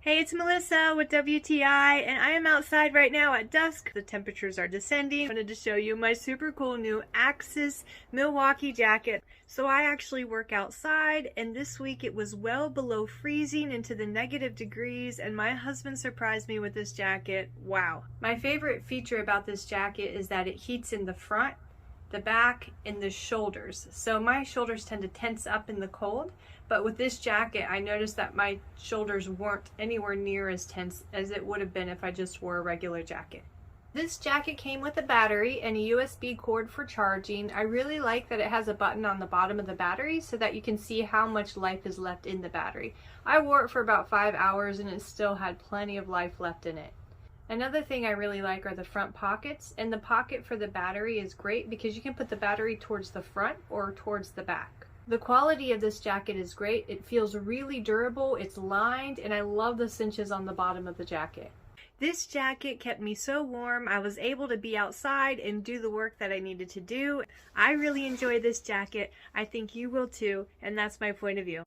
Hey, it's Melissa with WTI, and I am outside right now at dusk. The temperatures are descending. I wanted to show you my super cool new Axis Milwaukee jacket. So I actually work outside, and this week it was well below freezing into the negative degrees, and my husband surprised me with this jacket. Wow. My favorite feature about this jacket is that it heats in the front, the back, and the shoulders. So my shoulders tend to tense up in the cold, but with this jacket I noticed that my shoulders weren't anywhere near as tense as it would have been if I just wore a regular jacket. This jacket came with a battery and a USB cord for charging. I really like that it has a button on the bottom of the battery so that you can see how much life is left in the battery. I wore it for about 5 hours and it still had plenty of life left in it. Another thing I really like are the front pockets, and the pocket for the battery is great because you can put the battery towards the front or towards the back. The quality of this jacket is great. It feels really durable, it's lined, and I love the cinches on the bottom of the jacket. This jacket kept me so warm. I was able to be outside and do the work that I needed to do. I really enjoy this jacket. I think you will too, and that's my point of view.